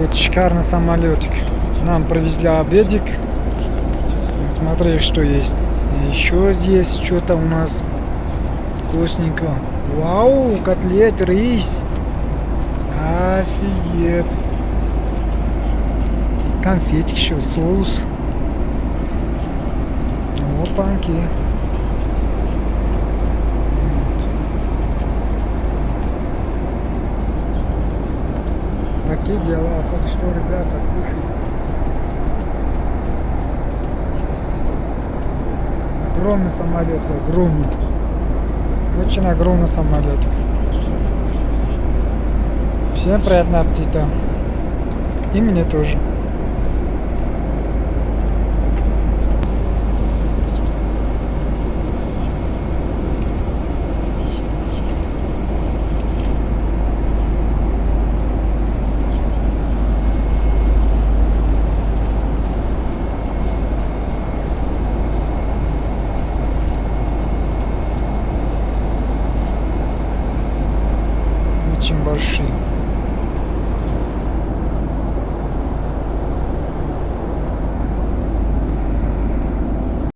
Вот шикарный самолетик. Нам привезли обедик. Смотри, что есть. Еще здесь что-то у нас вкусненько. Вау, котлет, рис. Офигеть. Конфетик еще, соус. Опаньки. Такие дела. Так что, ребята, кушайте. Огромный самолет, огромный. Очень огромный самолетик. Всем приятного аппетита. И мне тоже. Очень большие.